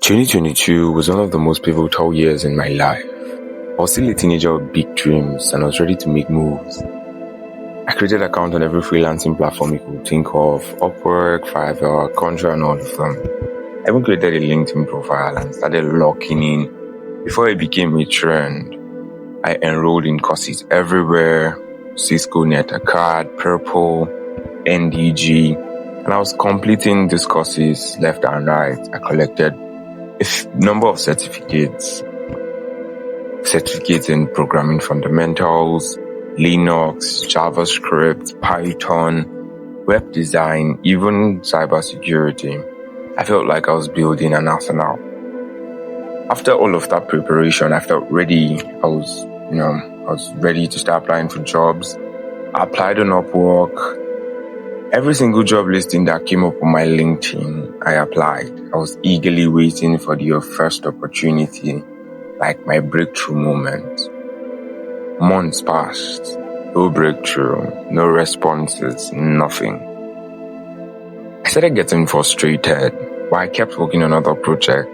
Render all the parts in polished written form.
2022 was one of the most pivotal years in my life. I was still a teenager with big dreams and I was ready to make moves. I created an account on every freelancing platform you could think of: Upwork, Fiverr, Contra, and all of them. I even created a LinkedIn profile and started locking in. Before it became a trend, I enrolled in courses everywhere: Cisco NetAcad, Purple, NDG, and I was completing these courses left and right. I collected a number of certificates in programming fundamentals, Linux, JavaScript, Python, web design, even cybersecurity. I felt like I was building an arsenal. After all of that preparation, I felt ready. I was ready to start applying for jobs. I applied on Upwork. Every single job listing that came up on my LinkedIn, I applied. I was eagerly waiting for the first opportunity, like my breakthrough moment. Months passed. No breakthrough, no responses, nothing. I started getting frustrated, but I kept working on other projects.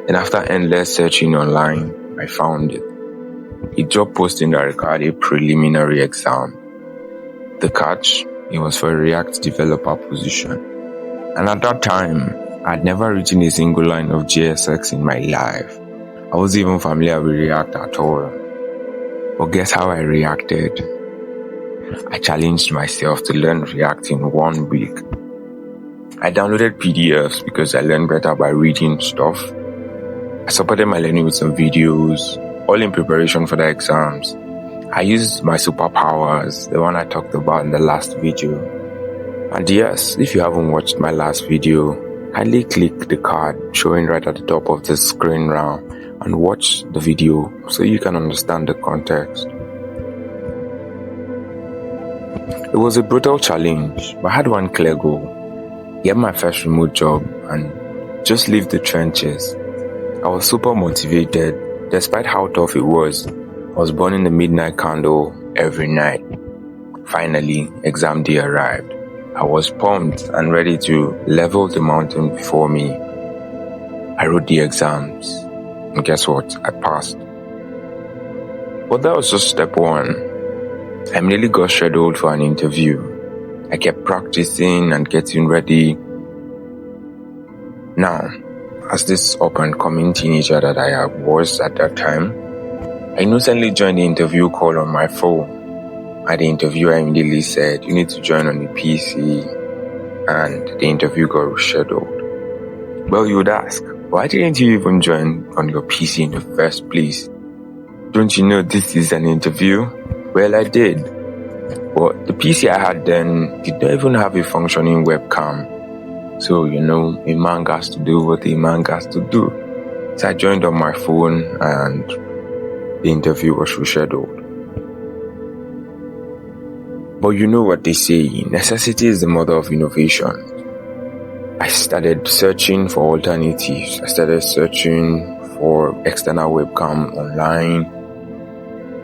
And after endless searching online, I found it. A job posting that required a preliminary exam. The catch? It was for a React developer position. And at that time, I'd never written a single line of JSX in my life. I wasn't even familiar with React at all. But guess how I reacted? I challenged myself to learn React in 1 week. I downloaded PDFs because I learned better by reading stuff. I supported my learning with some videos, all in preparation for the exams. I used my superpowers, the one I talked about in the last video. And yes, if you haven't watched my last video, kindly click the card showing right at the top of the screen now and watch the video so you can understand the context. It was a brutal challenge, but I had one clear goal: get my first remote job and just leave the trenches. I was super motivated. Despite how tough it was, I was burning the midnight candle every night. Finally, exam day arrived. I was pumped and ready to level the mountain before me. I wrote the exams, and guess what? I passed. But that was just step one. I immediately got scheduled for an interview. I kept practicing and getting ready. Now, as this up-and-coming teenager that I was at that time, I innocently joined the interview call on my phone. At the interviewer immediately said, "You need to join on the PC," and the interview got rescheduled. Well, you would ask, why didn't you even join on your PC in the first place? Don't you know this is an interview? Well, I did. But the PC I had then did not even have a functioning webcam. So, a man has to do what a man has to do. So I joined on my phone and the interview was rescheduled. But you know what they say, necessity is the mother of innovation. I started searching for alternatives. I started searching for external webcam online.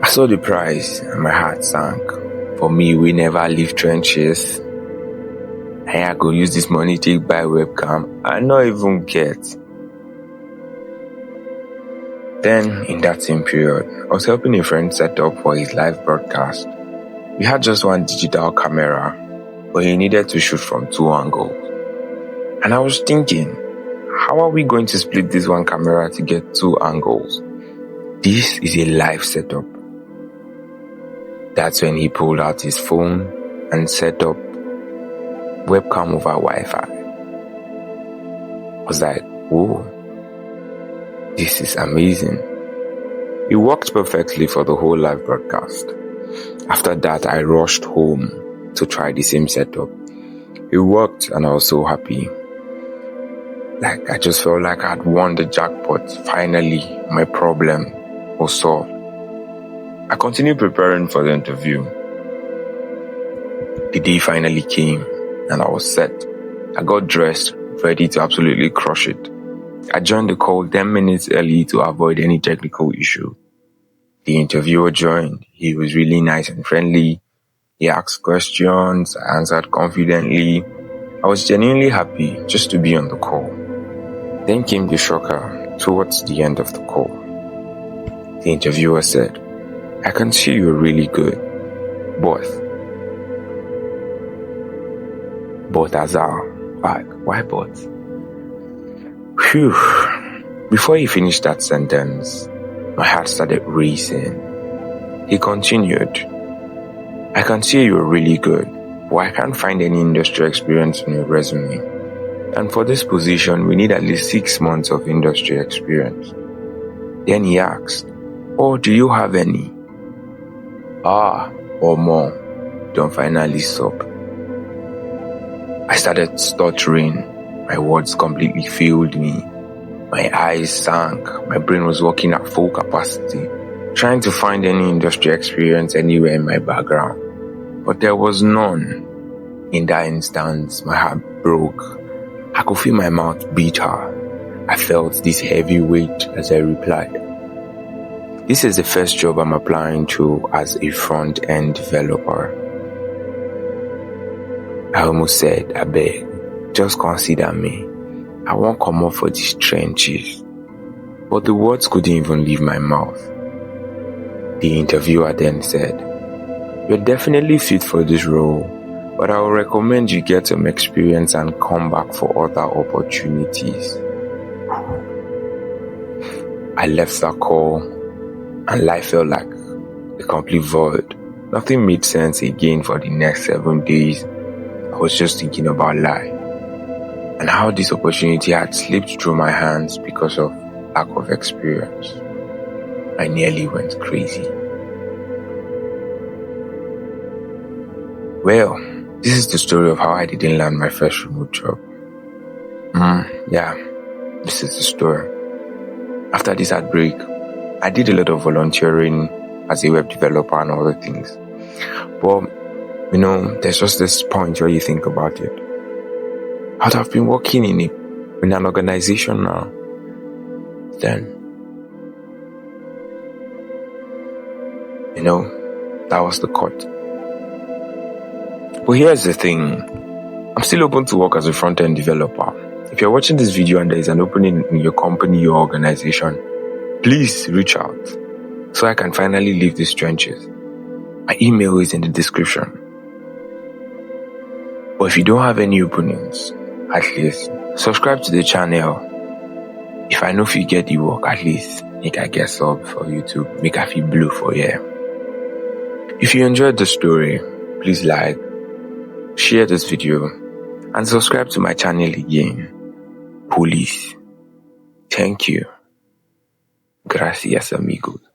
I saw the price and my heart sank. For me, we never leave trenches. I go use this money to buy webcam I not even get. Then, in that same period, I was helping a friend set up for his live broadcast. We had just one digital camera, but he needed to shoot from 2 angles. And I was thinking, how are we going to split this one camera to get 2 angles? This is a live setup. That's when he pulled out his phone and set up webcam over Wi-Fi. I was like, whoa. This is amazing. It worked perfectly for the whole live broadcast. After that, I rushed home to try the same setup. It worked and I was so happy. I just felt like I had won the jackpot. Finally, my problem was solved. I continued preparing for the interview. The day finally came and I was set. I got dressed, ready to absolutely crush it. I joined the call 10 minutes early to avoid any technical issue. The interviewer joined. He was really nice and friendly. He asked questions. I answered confidently. I was genuinely happy just to be on the call. Then came the shocker towards the end of the call. The interviewer said, "I can see you're really good, but as why but?" Phew. Before he finished that sentence, my heart started racing. He continued, "I can see you're really good, but I can't find any industry experience in your resume. And for this position, we need at least 6 months of industry experience." Then he asked, "Oh, do you have any?" Or more. Don't finally stop. I started stuttering. My words completely failed me. My eyes sank. My brain was working at full capacity, trying to find any industry experience anywhere in my background. But there was none. In that instance, my heart broke. I could feel my mouth bitter. I felt this heavy weight as I replied, "This is the first job I'm applying to as a front-end developer." I almost said, "I beg, just consider me. I won't come up for these trenches." But the words couldn't even leave my mouth. The interviewer then said, "You're definitely fit for this role, but I would recommend you get some experience and come back for other opportunities." I left that call and life felt like a complete void. Nothing made sense again for the next 7 days. I was just thinking about life and how this opportunity had slipped through my hands because of lack of experience. I nearly went crazy. Well, this is the story of how I didn't land my first remote job. This is the story. After this heartbreak, I did a lot of volunteering as a web developer and other things. But, there's just this point where you think about it. I've been working in an organization now. Then, that was the cut. But here's the thing. I'm still open to work as a front-end developer. If you're watching this video and there is an opening in your company or organization, please reach out so I can finally leave these trenches. My email is in the description. But if you don't have any openings, at least subscribe to the channel. If I know if you get the work, at least make I get sub for YouTube, make I feel blue for you. If you enjoyed the story, please like, share this video, and subscribe to my channel again. Police. Thank you. Gracias, amigos.